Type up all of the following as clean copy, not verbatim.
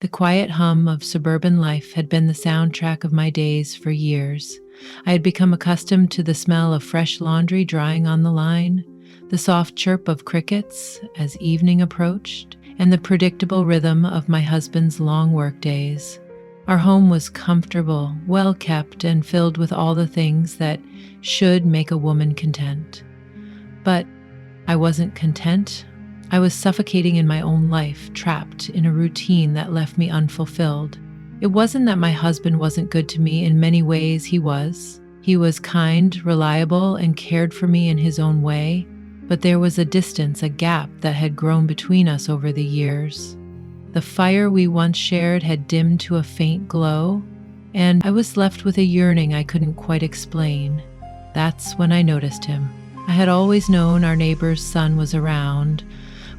The quiet hum of suburban life had been the soundtrack of my days for years. I had become accustomed to the smell of fresh laundry drying on the line, the soft chirp of crickets as evening approached, and the predictable rhythm of my husband's long work days. Our home was comfortable, well kept, and filled with all the things that should make a woman content. But I wasn't content. I was suffocating in my own life, trapped in a routine that left me unfulfilled. It wasn't that my husband wasn't good to me. In many ways, he was. He was kind, reliable, and cared for me in his own way. But there was a distance, a gap that had grown between us over the years. The fire we once shared had dimmed to a faint glow, and I was left with a yearning I couldn't quite explain. That's when I noticed him. I had always known our neighbor's son was around,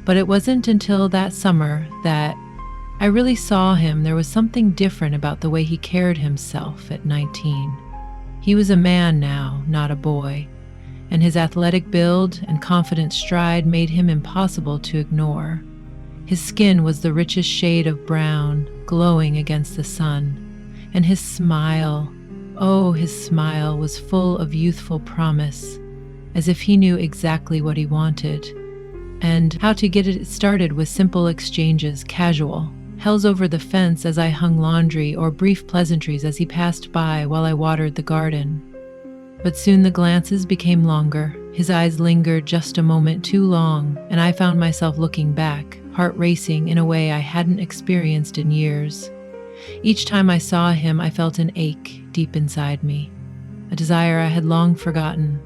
but it wasn't until that summer that I really saw him. There was something different about the way he carried himself at 19. He was a man now, not a boy, and his athletic build and confident stride made him impossible to ignore. His skin was the richest shade of brown, glowing against the sun, and his smile, oh, his smile was full of youthful promise, as if he knew exactly what he wanted and how to get it started with simple exchanges, casual, hells over the fence as I hung laundry, or brief pleasantries as he passed by while I watered the garden. But soon the glances became longer. His eyes lingered just a moment too long, and I found myself looking back, heart racing in a way I hadn't experienced in years. Each time I saw him, I felt an ache deep inside me, a desire I had long forgotten.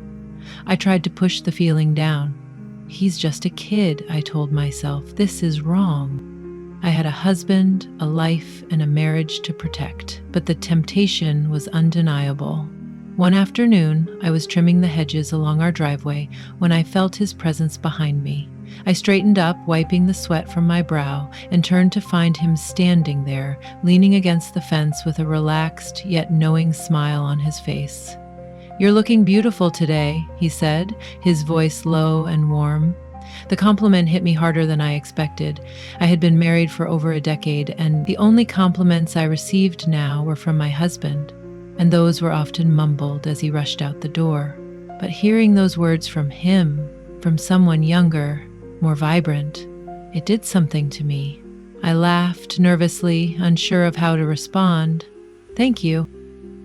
I tried to push the feeling down. He's just a kid, I told myself. This is wrong. I had a husband, a life, and a marriage to protect, but the temptation was undeniable. One afternoon, I was trimming the hedges along our driveway when I felt his presence behind me. I straightened up, wiping the sweat from my brow, and turned to find him standing there, leaning against the fence with a relaxed yet knowing smile on his face. "You're looking beautiful today," he said, his voice low and warm. The compliment hit me harder than I expected. I had been married for over a decade, and the only compliments I received now were from my husband, and those were often mumbled as he rushed out the door. But hearing those words from him, from someone younger, more vibrant, it did something to me. I laughed nervously, unsure of how to respond. "Thank you."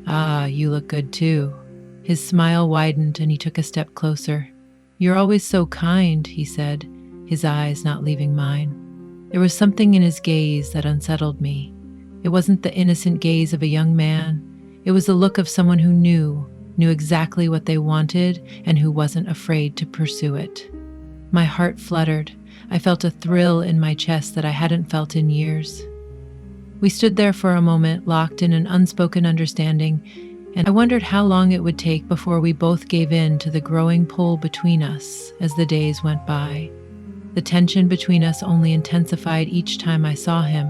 "Ah, you look good too." His smile widened and he took a step closer. "You're always so kind," he said, his eyes not leaving mine. There was something in his gaze that unsettled me. It wasn't the innocent gaze of a young man. It was the look of someone who knew exactly what they wanted and who wasn't afraid to pursue it. My heart fluttered. I felt a thrill in my chest that I hadn't felt in years. We stood there for a moment, locked in an unspoken understanding, and I wondered how long it would take before we both gave in to the growing pull between us as the days went by. The tension between us only intensified each time I saw him.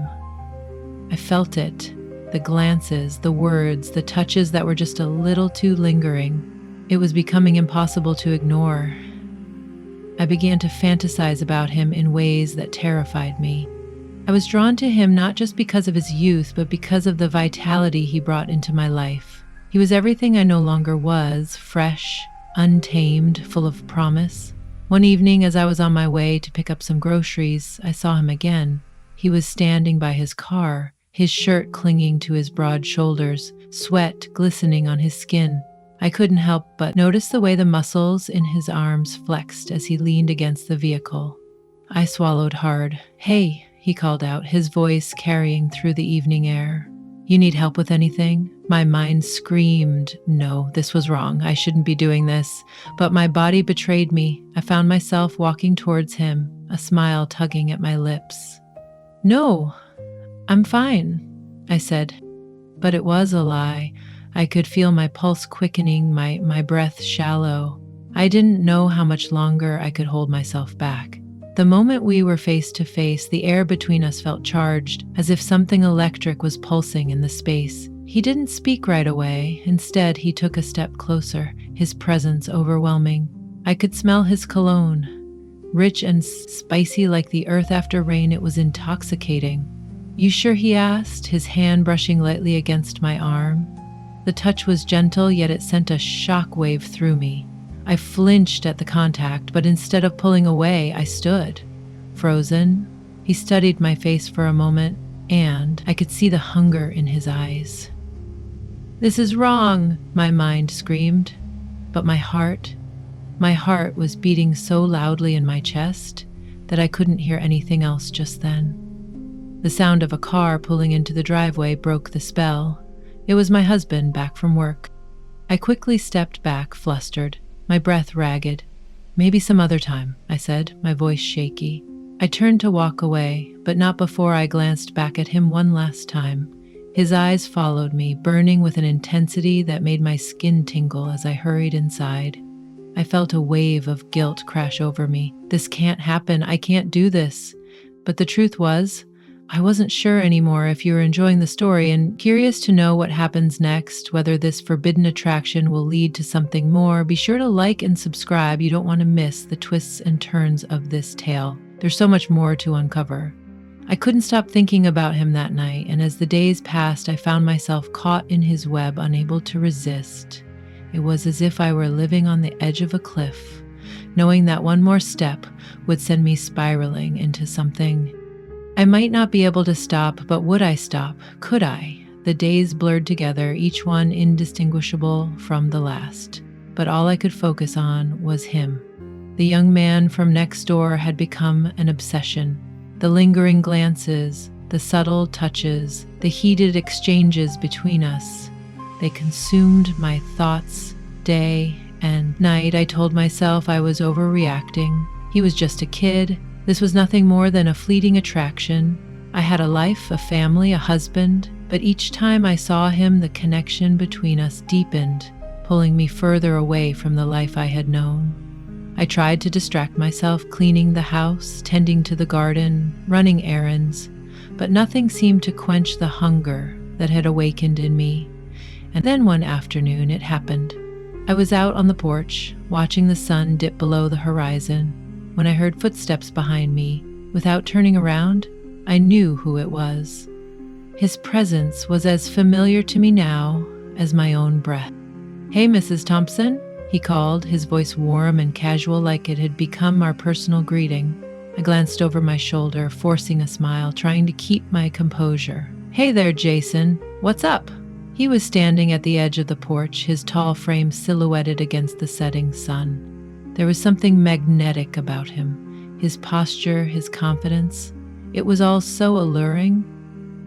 I felt it, the glances, the words, the touches that were just a little too lingering. It was becoming impossible to ignore. I began to fantasize about him in ways that terrified me. I was drawn to him not just because of his youth, but because of the vitality he brought into my life. He was everything I no longer was, fresh, untamed, full of promise. One evening, as I was on my way to pick up some groceries, I saw him again. He was standing by his car, his shirt clinging to his broad shoulders, sweat glistening on his skin. I couldn't help but notice the way the muscles in his arms flexed as he leaned against the vehicle. I swallowed hard. "Hey," he called out, his voice carrying through the evening air. "You need help with anything?" My mind screamed, no, this was wrong. I shouldn't be doing this. But my body betrayed me. I found myself walking towards him, a smile tugging at my lips. "No, I'm fine," I said. But it was a lie. I could feel my pulse quickening, my breath shallow. I didn't know how much longer I could hold myself back. The moment we were face to face, the air between us felt charged, as if something electric was pulsing in the space. He didn't speak right away. Instead, he took a step closer, his presence overwhelming. I could smell his cologne. Rich and spicy like the earth after rain, it was intoxicating. "You sure?" he asked, his hand brushing lightly against my arm. The touch was gentle, yet it sent a shock wave through me. I flinched at the contact, but instead of pulling away, I stood, frozen. He studied my face for a moment, and I could see the hunger in his eyes. "This is wrong," my mind screamed, but my heart was beating so loudly in my chest that I couldn't hear anything else just then. The sound of a car pulling into the driveway broke the spell. It was my husband back from work. I quickly stepped back, flustered, my breath ragged. "Maybe some other time," I said, my voice shaky. I turned to walk away, but not before I glanced back at him one last time. His eyes followed me, burning with an intensity that made my skin tingle as I hurried inside. I felt a wave of guilt crash over me. This can't happen. I can't do this. But the truth was, I wasn't sure anymore if you were enjoying the story and curious to know what happens next, whether this forbidden attraction will lead to something more. Be sure to like and subscribe. You don't want to miss the twists and turns of this tale. There's so much more to uncover. I couldn't stop thinking about him that night, and as the days passed, I found myself caught in his web, unable to resist. It was as if I were living on the edge of a cliff, knowing that one more step would send me spiraling into something. I might not be able to stop, but would I stop? Could I? The days blurred together, each one indistinguishable from the last. But all I could focus on was him. The young man from next door had become an obsession. The lingering glances, the subtle touches, the heated exchanges between us. They consumed my thoughts day and night. I told myself I was overreacting. He was just a kid. This was nothing more than a fleeting attraction. I had a life, a family, a husband, but each time I saw him, the connection between us deepened, pulling me further away from the life I had known. I tried to distract myself, cleaning the house, tending to the garden, running errands, but nothing seemed to quench the hunger that had awakened in me. And then one afternoon it happened. I was out on the porch, watching the sun dip below the horizon, when I heard footsteps behind me. Without turning around, I knew who it was. His presence was as familiar to me now as my own breath. "Hey, Mrs. Thompson," he called, his voice warm and casual like it had become our personal greeting. I glanced over my shoulder, forcing a smile, trying to keep my composure. "Hey there, Jason. What's up?" He was standing at the edge of the porch, his tall frame silhouetted against the setting sun. There was something magnetic about him, his posture, his confidence. It was all so alluring.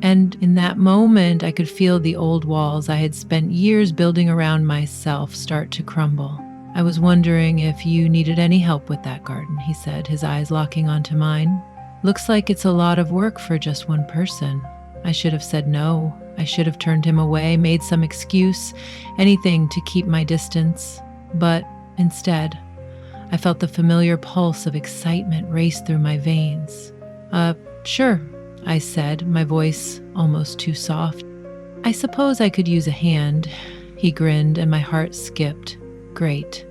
And in that moment, I could feel the old walls I had spent years building around myself start to crumble. "I was wondering if you needed any help with that garden," he said, his eyes locking onto mine. "Looks like it's a lot of work for just one person." I should have said no. I should have turned him away, made some excuse, anything to keep my distance. But instead, I felt the familiar pulse of excitement race through my veins. Sure," I said, my voice almost too soft. "I suppose I could use a hand." He grinned and my heart skipped. "Great.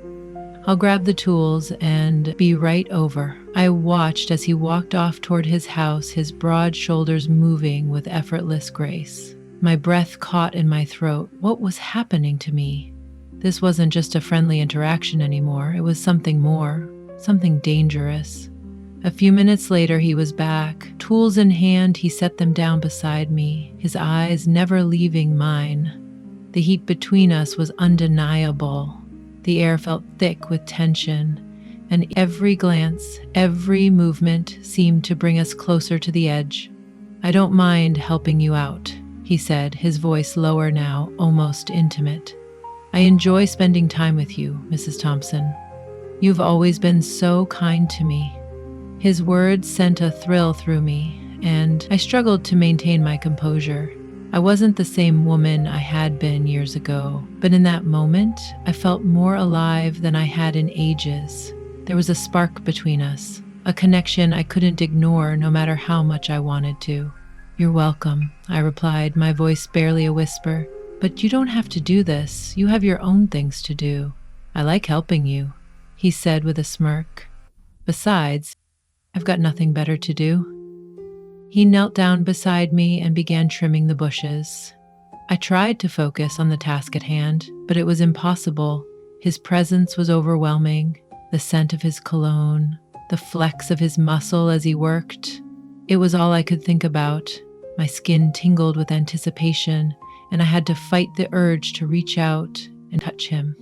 I'll grab the tools and be right over." I watched as he walked off toward his house, his broad shoulders moving with effortless grace. My breath caught in my throat. What was happening to me? This wasn't just a friendly interaction anymore. It was something more, something dangerous. A few minutes later, he was back. Tools in hand, he set them down beside me, his eyes never leaving mine. The heat between us was undeniable. The air felt thick with tension, and every glance, every movement seemed to bring us closer to the edge. "I don't mind helping you out," he said, his voice lower now, almost intimate. "I enjoy spending time with you, Mrs. Thompson. You've always been so kind to me." His words sent a thrill through me, and I struggled to maintain my composure. I wasn't the same woman I had been years ago, but in that moment, I felt more alive than I had in ages. There was a spark between us, a connection I couldn't ignore no matter how much I wanted to. "You're welcome," I replied, my voice barely a whisper. "But you don't have to do this. You have your own things to do." "I like helping you," he said with a smirk. "Besides, I've got nothing better to do." He knelt down beside me and began trimming the bushes. I tried to focus on the task at hand, but it was impossible. His presence was overwhelming, the scent of his cologne, the flex of his muscle as he worked. It was all I could think about. My skin tingled with anticipation, and I had to fight the urge to reach out and touch him.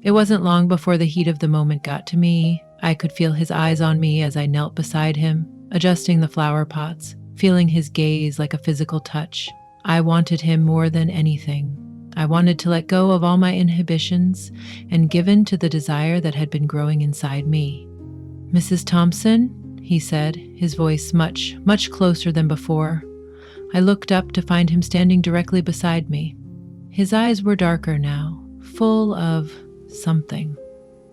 It wasn't long before the heat of the moment got to me. I could feel his eyes on me as I knelt beside him, adjusting the flower pots, feeling his gaze like a physical touch. I wanted him more than anything. I wanted to let go of all my inhibitions and give in to the desire that had been growing inside me. "Mrs. Thompson," he said, his voice much closer than before. I looked up to find him standing directly beside me. His eyes were darker now, full of something.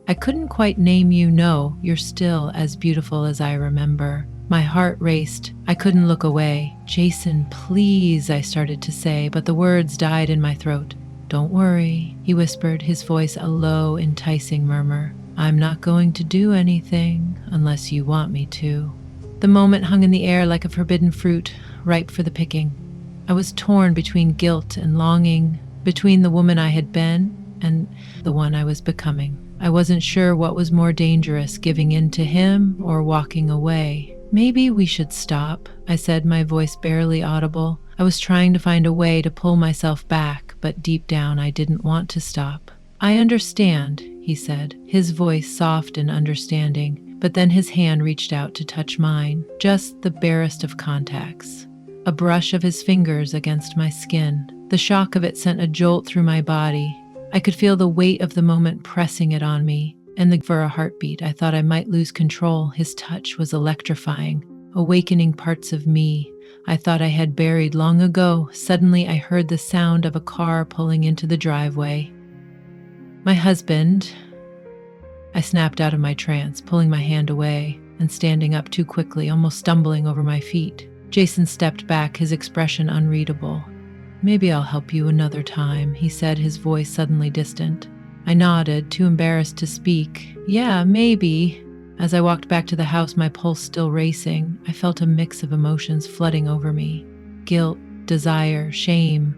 "I couldn't quite name you, no, you're still as beautiful as I remember." My heart raced. I couldn't look away. "Jason, please," I started to say, but the words died in my throat. "Don't worry," he whispered, his voice a low, enticing murmur. "I'm not going to do anything unless you want me to." The moment hung in the air like a forbidden fruit, ripe for the picking. I was torn between guilt and longing, between the woman I had been and the one I was becoming. I wasn't sure what was more dangerous, giving in to him or walking away. "Maybe we should stop," I said, my voice barely audible. I was trying to find a way to pull myself back, but deep down I didn't want to stop. "I understand," he said, his voice soft and understanding, but then his hand reached out to touch mine, just the barest of contacts. A brush of his fingers against my skin. The shock of it sent a jolt through my body. I could feel the weight of the moment pressing it on me. And for a heartbeat, I thought I might lose control. His touch was electrifying, awakening parts of me I thought I had buried long ago. Suddenly, I heard the sound of a car pulling into the driveway. "My husband." I snapped out of my trance, pulling my hand away and standing up too quickly, almost stumbling over my feet. Jason stepped back, his expression unreadable. "Maybe I'll help you another time," he said, his voice suddenly distant. I nodded, too embarrassed to speak. "Yeah, maybe." As I walked back to the house, my pulse still racing, I felt a mix of emotions flooding over me. Guilt, desire, shame.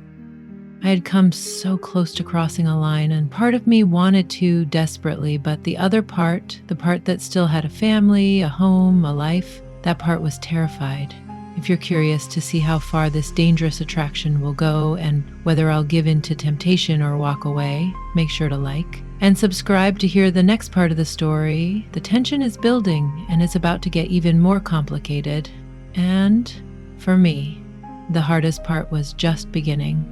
I had come so close to crossing a line, and part of me wanted to desperately, but the other part, the part that still had a family, a home, a life, that part was terrified. If you're curious to see how far this dangerous attraction will go and whether I'll give in to temptation or walk away, make sure to like and subscribe to hear the next part of the story. The tension is building and it's about to get even more complicated. And for me, the hardest part was just beginning.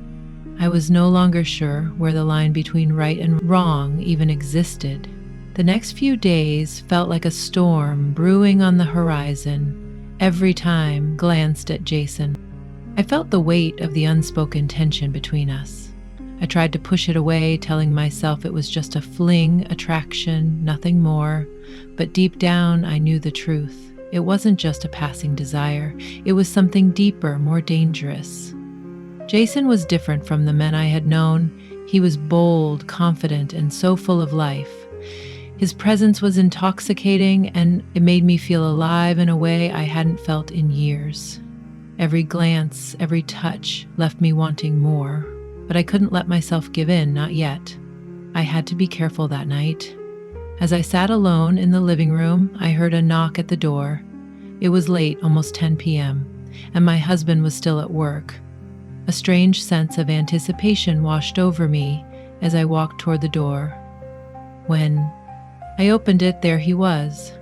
I was no longer sure where the line between right and wrong even existed. The next few days felt like a storm brewing on the horizon. Every time glanced at Jason, I felt the weight of the unspoken tension between us. I tried to push it away, telling myself it was just a fling, attraction, nothing more. But deep down, I knew the truth. It wasn't just a passing desire. It was something deeper, more dangerous. Jason was different from the men I had known. He was bold, confident, and so full of life. His presence was intoxicating, and it made me feel alive in a way I hadn't felt in years. Every glance, every touch left me wanting more, but I couldn't let myself give in, not yet. I had to be careful that night. As I sat alone in the living room, I heard a knock at the door. It was late, almost 10 p.m., and my husband was still at work. A strange sense of anticipation washed over me as I walked toward the door. When I opened it, there he was.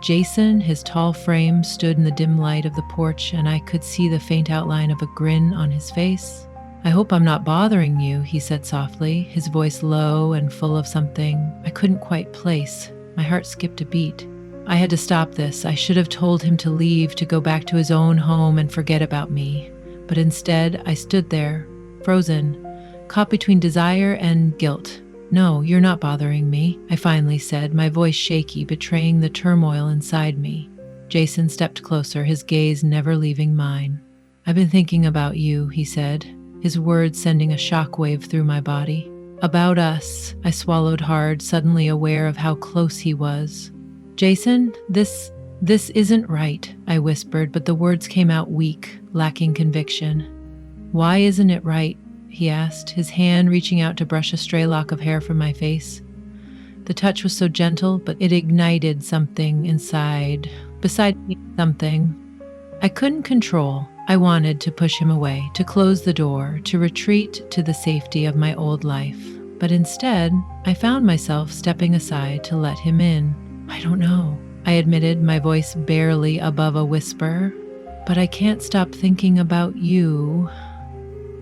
Jason, his tall frame stood in the dim light of the porch, and I could see the faint outline of a grin on his face. "I hope I'm not bothering you," he said softly, his voice low and full of something I couldn't quite place. My heart skipped a beat. I had to stop this. I should have told him to leave, to go back to his own home and forget about me. But instead, I stood there, frozen, caught between desire and guilt. "No, you're not bothering me," I finally said, my voice shaky, betraying the turmoil inside me. Jason stepped closer, his gaze never leaving mine. "I've been thinking about you," he said, his words sending a shockwave through my body. "About us," I swallowed hard, suddenly aware of how close he was. "Jason, this "This isn't right," I whispered, but the words came out weak, lacking conviction. "Why isn't it right?" he asked, his hand reaching out to brush a stray lock of hair from my face. The touch was so gentle, but it ignited something beside me, something I couldn't control. I wanted to push him away, to close the door, to retreat to the safety of my old life. But instead, I found myself stepping aside to let him in. "I don't know," I admitted, my voice barely above a whisper. "But I can't stop thinking about you."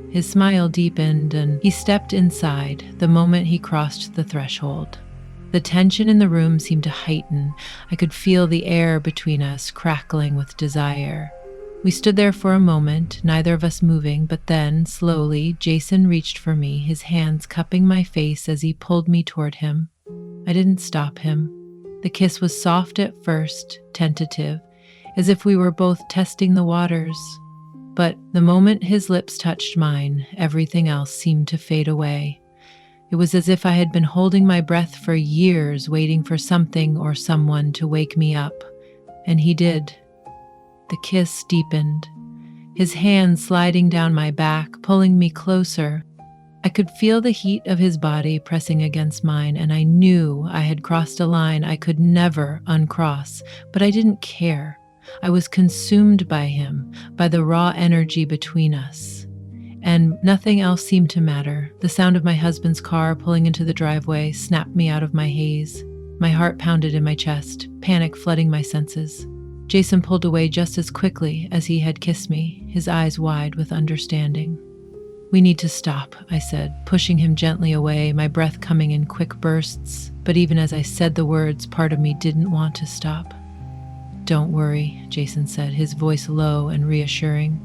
His smile deepened and he stepped inside the moment he crossed the threshold. The tension in the room seemed to heighten. I could feel the air between us crackling with desire. We stood there for a moment, neither of us moving, but then, slowly, Jason reached for me, his hands cupping my face as he pulled me toward him. I didn't stop him. The kiss was soft at first, tentative, as if we were both testing the waters. But the moment his lips touched mine, everything else seemed to fade away. It was as if I had been holding my breath for years, waiting for something or someone to wake me up. And he did. The kiss deepened, his hand sliding down my back, pulling me closer. I could feel the heat of his body pressing against mine, and I knew I had crossed a line I could never uncross, but I didn't care. I was consumed by him, by the raw energy between us. And nothing else seemed to matter. The sound of my husband's car pulling into the driveway snapped me out of my haze. My heart pounded in my chest, panic flooding my senses. Jason pulled away just as quickly as he had kissed me, his eyes wide with understanding. "We need to stop," I said, pushing him gently away, my breath coming in quick bursts. But even as I said the words, part of me didn't want to stop. "Don't worry," Jason said, his voice low and reassuring.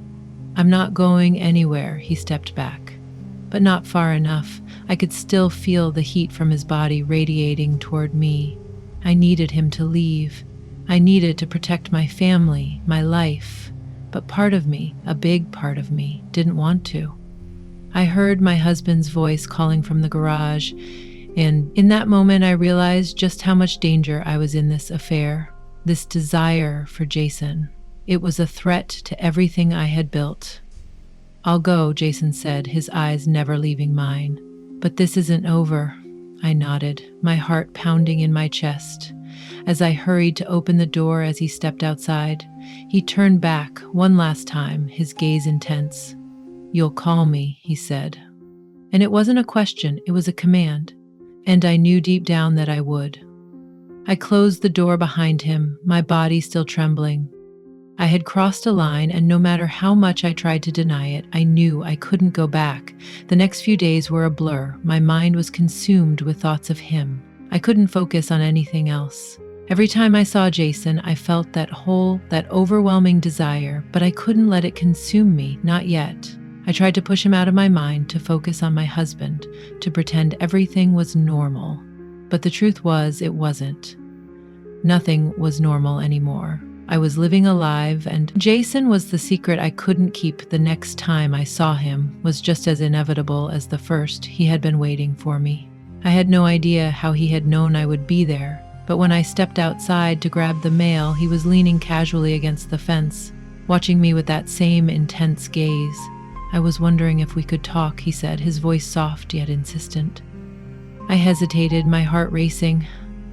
"I'm not going anywhere." He stepped back, but not far enough. I could still feel the heat from his body radiating toward me. I needed him to leave. I needed to protect my family, my life. But part of me, a big part of me, didn't want to. I heard my husband's voice calling from the garage, and in that moment I realized just how much danger I was in this affair, this desire for Jason. It was a threat to everything I had built. "I'll go," Jason said, his eyes never leaving mine. "But this isn't over." I nodded, my heart pounding in my chest. As I hurried to open the door as he stepped outside, he turned back one last time, his gaze intense. "You'll call me," he said. And it wasn't a question, it was a command. And I knew deep down that I would. I closed the door behind him, my body still trembling. I had crossed a line, and no matter how much I tried to deny it, I knew I couldn't go back. The next few days were a blur. My mind was consumed with thoughts of him. I couldn't focus on anything else. Every time I saw Jason, I felt that overwhelming desire, but I couldn't let it consume me, not yet. I tried to push him out of my mind, to focus on my husband, to pretend everything was normal. But the truth was, it wasn't. Nothing was normal anymore. I was living alive, and Jason was the secret I couldn't keep. The next time I saw him was just as inevitable as the first. He had been waiting for me. I had no idea how he had known I would be there, but when I stepped outside to grab the mail, he was leaning casually against the fence, watching me with that same intense gaze. "I was wondering if we could talk," he said, his voice soft yet insistent. I hesitated, my heart racing.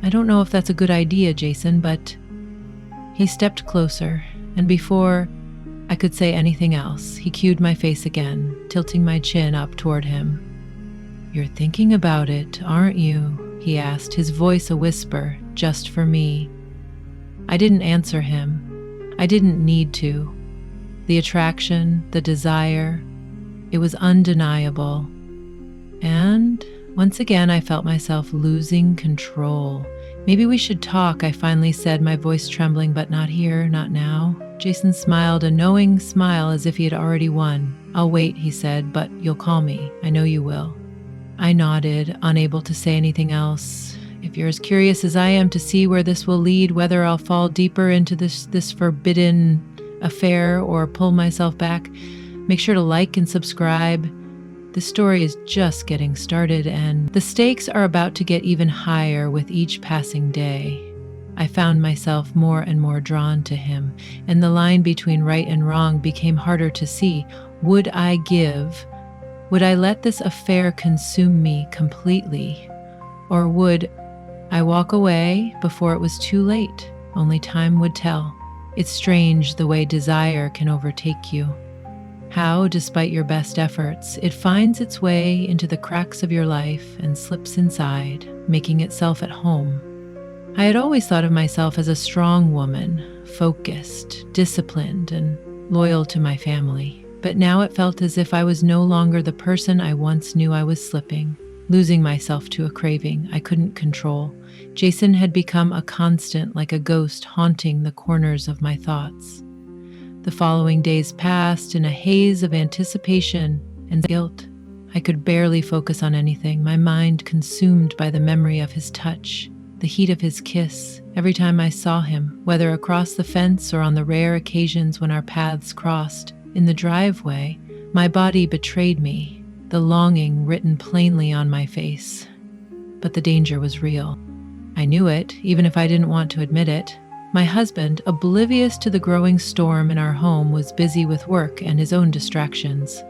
"I don't know if that's a good idea, Jason, but..." He stepped closer, and before I could say anything else, he cued my face again, tilting my chin up toward him. "You're thinking about it, aren't you?" he asked, his voice a whisper, just for me. I didn't answer him. I didn't need to. The attraction, the desire, it was undeniable. And once again, I felt myself losing control. "Maybe we should talk," I finally said, my voice trembling, "but not here, not now." Jason smiled, a knowing smile as if he had already won. "I'll wait," he said, "but you'll call me. I know you will." I nodded, unable to say anything else. If you're as curious as I am to see where this will lead, whether I'll fall deeper into this forbidden affair or pull myself back, make sure to like and subscribe. The story is just getting started, and the stakes are about to get even higher with each passing day. I found myself more and more drawn to him, and the line between right and wrong became harder to see. Would I give? Would I let this affair consume me completely? Or would I walk away before it was too late? Only time would tell. It's strange the way desire can overtake you. How, despite your best efforts, it finds its way into the cracks of your life and slips inside, making itself at home. I had always thought of myself as a strong woman, focused, disciplined, and loyal to my family. But now it felt as if I was no longer the person I once knew I was slipping, losing myself to a craving I couldn't control. Jason had become a constant, like a ghost haunting the corners of my thoughts. The following days passed in a haze of anticipation and guilt. I could barely focus on anything, my mind consumed by the memory of his touch, the heat of his kiss. Every time I saw him, whether across the fence or on the rare occasions when our paths crossed in the driveway, my body betrayed me, the longing written plainly on my face. But the danger was real. I knew it, even if I didn't want to admit it. My husband, oblivious to the growing storm in our home, was busy with work and his own distractions.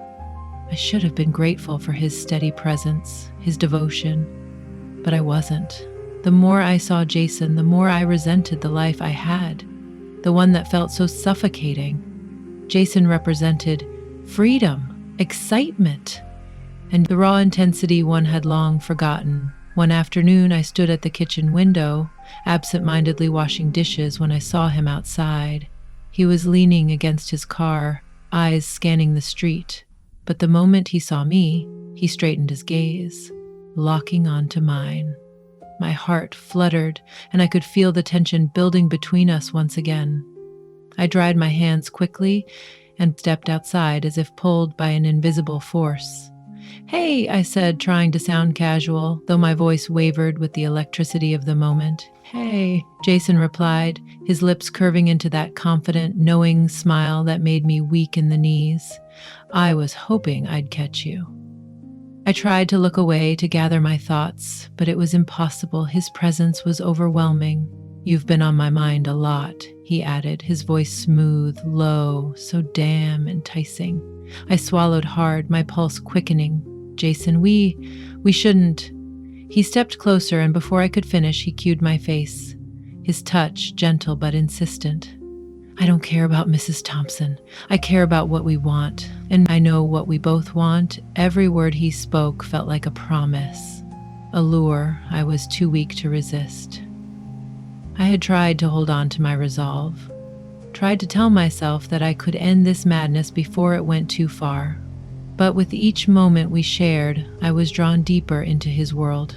I should have been grateful for his steady presence, his devotion, but I wasn't. The more I saw Jason, the more I resented the life I had, the one that felt so suffocating. Jason represented freedom, excitement, and the raw intensity one had long forgotten. One afternoon, I stood at the kitchen window, absent-mindedly washing dishes when I saw him outside. He was leaning against his car, eyes scanning the street. But the moment he saw me, he straightened his gaze, locking onto mine. My heart fluttered, and I could feel the tension building between us once again. I dried my hands quickly and stepped outside as if pulled by an invisible force. "Hey," I said, trying to sound casual, though my voice wavered with the electricity of the moment. "Hey," Jason replied, his lips curving into that confident, knowing smile that made me weak in the knees. "I was hoping I'd catch you." I tried to look away to gather my thoughts, but it was impossible. His presence was overwhelming. "You've been on my mind a lot," he added, his voice smooth, low, so damn enticing. I swallowed hard, my pulse quickening. "Jason, we shouldn't." He stepped closer, and before I could finish, he cued my face, his touch gentle but insistent. "I don't care about Mrs. Thompson. I care about what we want, and I know what we both want." Every word he spoke felt like a promise, a lure I was too weak to resist. I had tried to hold on to my resolve, tried to tell myself that I could end this madness before it went too far. But with each moment we shared, I was drawn deeper into his world,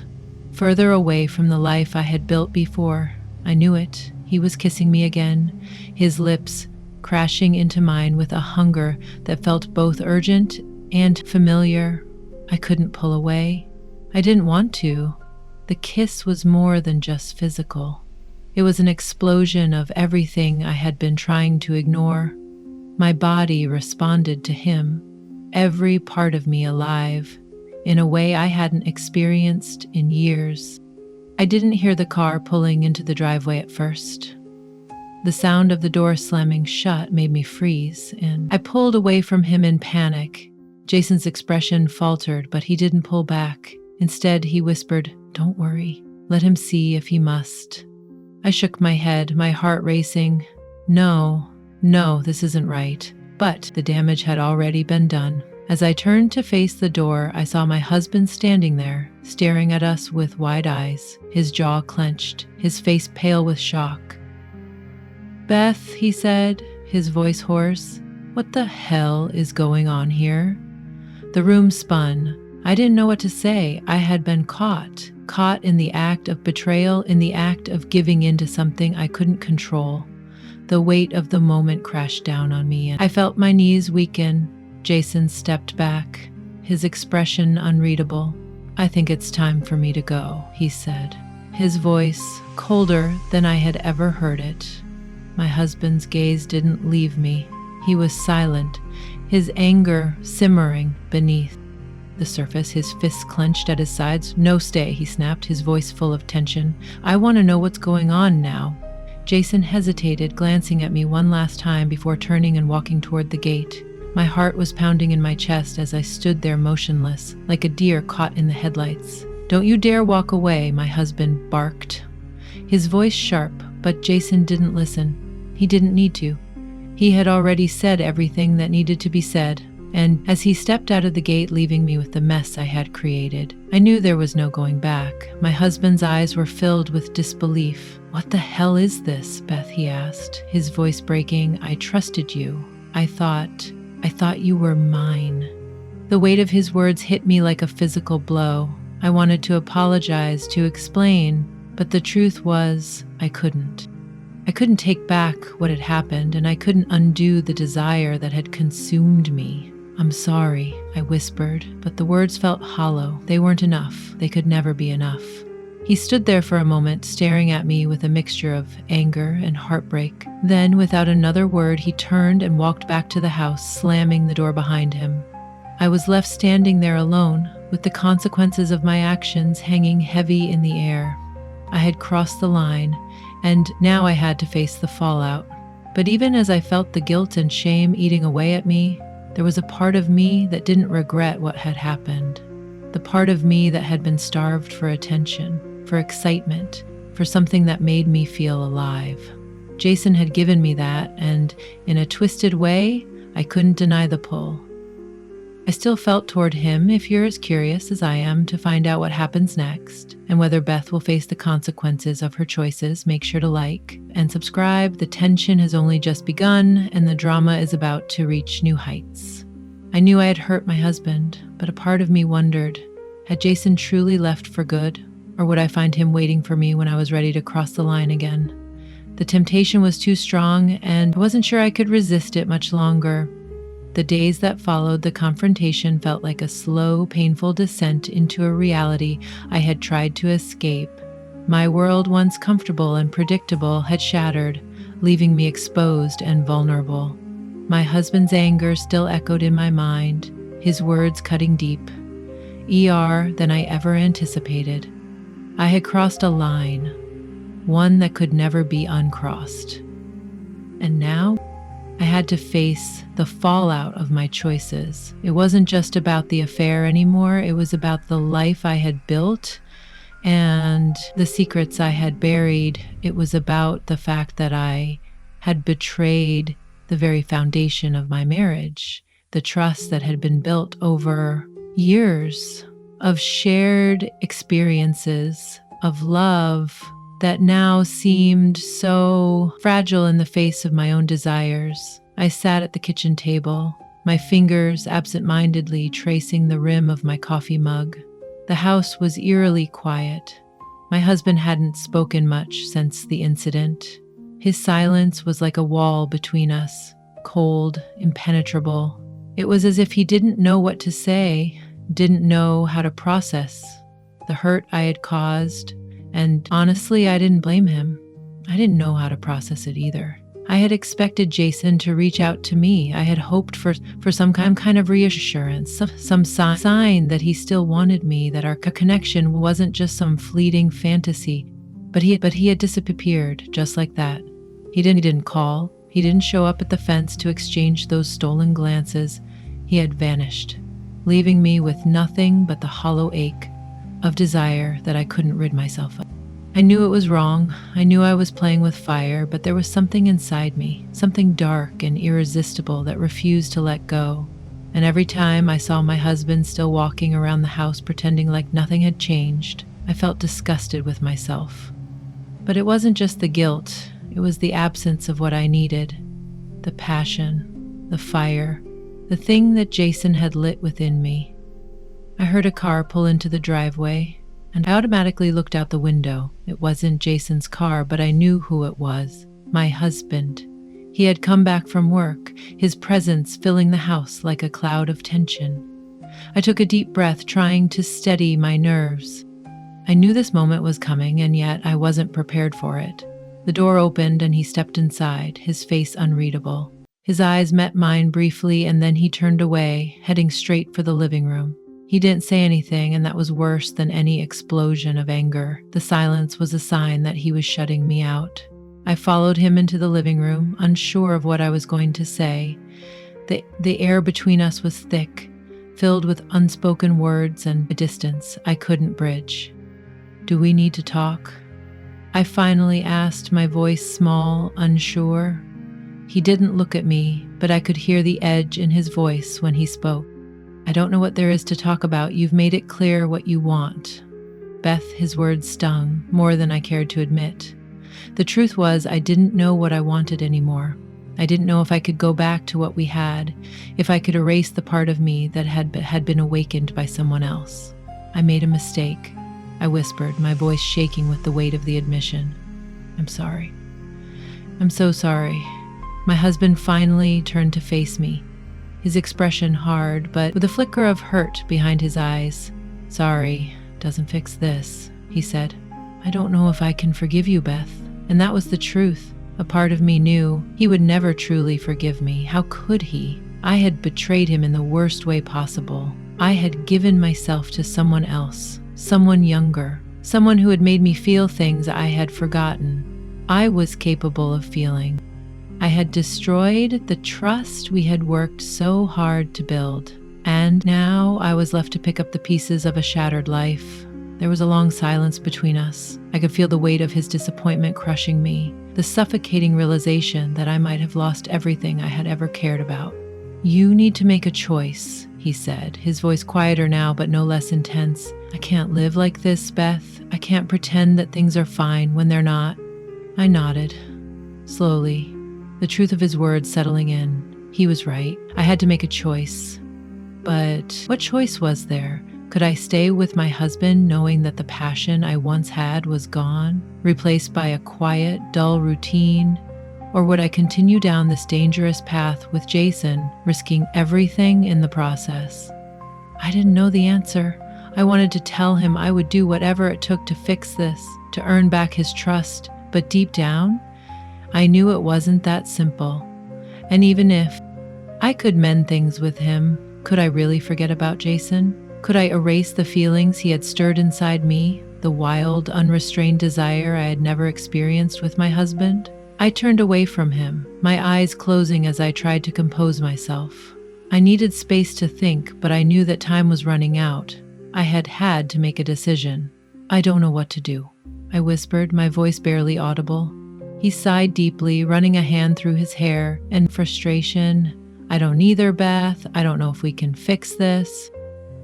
further away from the life I had built before. I knew it. He was kissing me again, his lips crashing into mine with a hunger that felt both urgent and familiar. I couldn't pull away. I didn't want to. The kiss was more than just physical. It was an explosion of everything I had been trying to ignore. My body responded to him, every part of me alive, in a way I hadn't experienced in years. I didn't hear the car pulling into the driveway at first. The sound of the door slamming shut made me freeze, and I pulled away from him in panic. Jason's expression faltered, but he didn't pull back. Instead, he whispered, "Don't worry. Let him see if he must." I shook my head, my heart racing. No, this isn't right. But the damage had already been done. As I turned to face the door, I saw my husband standing there, staring at us with wide eyes, his jaw clenched, his face pale with shock. "Beth," he said, his voice hoarse, "what the hell is going on here?" The room spun. I didn't know what to say. I had been caught in the act of betrayal, in the act of giving in to something I couldn't control. The weight of the moment crashed down on me, and I felt my knees weaken. Jason stepped back, his expression unreadable. "I think it's time for me to go," he said, his voice colder than I had ever heard it. My husband's gaze didn't leave me. He was silent, his anger simmering beneath. the surface, his fists clenched at his sides. "No, stay," he snapped, his voice full of tension. "I want to know what's going on now." Jason hesitated, glancing at me one last time before turning and walking toward the gate. My heart was pounding in my chest as I stood there motionless, like a deer caught in the headlights. "Don't you dare walk away," my husband barked. His voice sharp, but Jason didn't listen. He didn't need to. He had already said everything that needed to be said, and as he stepped out of the gate, leaving me with the mess I had created, I knew there was no going back. My husband's eyes were filled with disbelief. "What the hell is this, Beth?" he asked, his voice breaking. "I trusted you. I thought you were mine." The weight of his words hit me like a physical blow. I wanted to apologize, to explain, but the truth was, I couldn't. I couldn't take back what had happened, and I couldn't undo the desire that had consumed me. "I'm sorry," I whispered, but the words felt hollow. They weren't enough. They could never be enough. He stood there for a moment, staring at me with a mixture of anger and heartbreak. Then, without another word, he turned and walked back to the house, slamming the door behind him. I was left standing there alone, with the consequences of my actions hanging heavy in the air. I had crossed the line, and now I had to face the fallout. But even as I felt the guilt and shame eating away at me, there was a part of me that didn't regret what had happened. The part of me that had been starved for attention, for excitement, for something that made me feel alive. Jason had given me that, and in a twisted way, I couldn't deny the pull. I still felt toward him. If you're as curious as I am to find out what happens next and whether Beth will face the consequences of her choices, make sure to like and subscribe. The tension has only just begun and the drama is about to reach new heights. I knew I had hurt my husband, but a part of me wondered, had Jason truly left for good, or would I find him waiting for me when I was ready to cross the line again? The temptation was too strong, and I wasn't sure I could resist it much longer. The days that followed the confrontation felt like a slow, painful descent into a reality I had tried to escape. My world, once comfortable and predictable, had shattered, leaving me exposed and vulnerable. My husband's anger still echoed in my mind, his words cutting deep. Than I ever anticipated. I had crossed a line, one that could never be uncrossed. And now, I had to face the fallout of my choices. It wasn't just about the affair anymore. It was about the life I had built and the secrets I had buried. It was about the fact that I had betrayed the very foundation of my marriage, the trust that had been built over years of shared experiences, of love, that now seemed so fragile in the face of my own desires. I sat at the kitchen table, my fingers absent-mindedly tracing the rim of my coffee mug. The house was eerily quiet. My husband hadn't spoken much since the incident. His silence was like a wall between us, cold, impenetrable. It was as if he didn't know what to say, didn't know how to process the hurt I had caused. And honestly, I didn't blame him. I didn't know how to process it either. I had expected Jason to reach out to me. I had hoped for some kind of reassurance, some sign that he still wanted me, that our connection wasn't just some fleeting fantasy. But he had disappeared just like that. He didn't call. He didn't show up at the fence to exchange those stolen glances. He had vanished, leaving me with nothing but the hollow ache of desire that I couldn't rid myself of. I knew it was wrong. I knew I was playing with fire, but there was something inside me, something dark and irresistible that refused to let go. And every time I saw my husband still walking around the house pretending like nothing had changed, I felt disgusted with myself. But it wasn't just the guilt, it was the absence of what I needed, the passion, the fire, the thing that Jason had lit within me. I heard a car pull into the driveway, and I automatically looked out the window. It wasn't Jason's car, but I knew who it was. My husband. He had come back from work, his presence filling the house like a cloud of tension. I took a deep breath, trying to steady my nerves. I knew this moment was coming, and yet I wasn't prepared for it. The door opened and he stepped inside, his face unreadable. His eyes met mine briefly, and then he turned away, heading straight for the living room. He didn't say anything, and that was worse than any explosion of anger. The silence was a sign that he was shutting me out. I followed him into the living room, unsure of what I was going to say. The air between us was thick, filled with unspoken words and a distance I couldn't bridge. "Do we need to talk?" I finally asked, my voice small, unsure. He didn't look at me, but I could hear the edge in his voice when he spoke. "I don't know what there is to talk about. You've made it clear what you want." Beth, his words stung more than I cared to admit. The truth was, I didn't know what I wanted anymore. I didn't know if I could go back to what we had, if I could erase the part of me that had been awakened by someone else. "I made a mistake," I whispered, my voice shaking with the weight of the admission. "I'm sorry. I'm so sorry." My husband finally turned to face me, his expression hard, but with a flicker of hurt behind his eyes. "Sorry doesn't fix this," he said. "I don't know if I can forgive you, Beth." And that was the truth. A part of me knew he would never truly forgive me. How could he? I had betrayed him in the worst way possible. I had given myself to someone else, someone younger, someone who had made me feel things I had forgotten I was capable of feeling. I had destroyed the trust we had worked so hard to build. And now I was left to pick up the pieces of a shattered life. There was a long silence between us. I could feel the weight of his disappointment crushing me, the suffocating realization that I might have lost everything I had ever cared about. "You need to make a choice," he said, his voice quieter now but no less intense. "I can't live like this, Beth. I can't pretend that things are fine when they're not." I nodded, slowly, the truth of his words settling in. He was right. I had to make a choice. But what choice was there? Could I stay with my husband knowing that the passion I once had was gone, replaced by a quiet, dull routine? Or would I continue down this dangerous path with Jason, risking everything in the process? I didn't know the answer. I wanted to tell him I would do whatever it took to fix this, to earn back his trust. But deep down, I knew it wasn't that simple. And even if I could mend things with him, could I really forget about Jason? Could I erase the feelings he had stirred inside me, the wild, unrestrained desire I had never experienced with my husband? I turned away from him, my eyes closing as I tried to compose myself. I needed space to think, but I knew that time was running out. I had to make a decision. "I don't know what to do," I whispered, my voice barely audible. He sighed deeply, running a hand through his hair, in frustration. "I don't either, Beth. I don't know if we can fix this.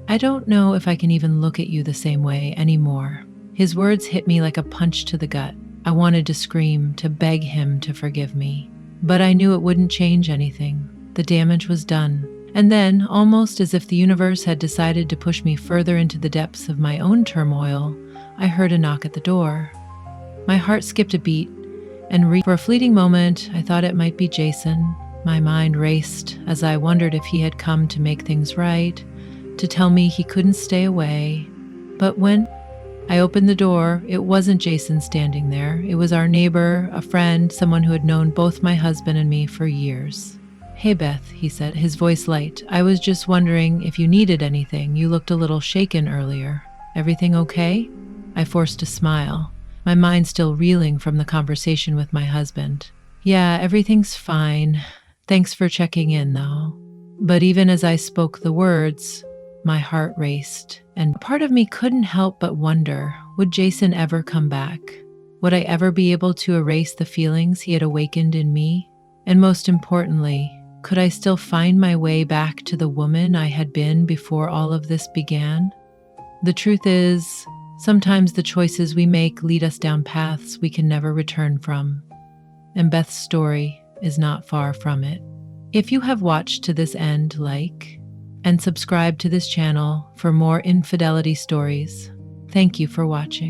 I don't know if I can even look at you the same way anymore." His words hit me like a punch to the gut. I wanted to scream, to beg him to forgive me. But I knew it wouldn't change anything. The damage was done. And then, almost as if the universe had decided to push me further into the depths of my own turmoil, I heard a knock at the door. My heart skipped a beat, and for a fleeting moment, I thought it might be Jason. My mind raced as I wondered if he had come to make things right, to tell me he couldn't stay away. But when I opened the door, it wasn't Jason standing there. It was our neighbor, a friend, someone who had known both my husband and me for years. "Hey, Beth," he said, his voice light. "I was just wondering if you needed anything. You looked a little shaken earlier. Everything okay?" I forced a smile, my mind still reeling from the conversation with my husband. "Yeah, everything's fine. Thanks for checking in, though." But even as I spoke the words, my heart raced, and part of me couldn't help but wonder, would Jason ever come back? Would I ever be able to erase the feelings he had awakened in me? And most importantly, could I still find my way back to the woman I had been before all of this began? The truth is, sometimes the choices we make lead us down paths we can never return from. And Beth's story is not far from it. If you have watched to this end, like and subscribe to this channel for more infidelity stories. Thank you for watching.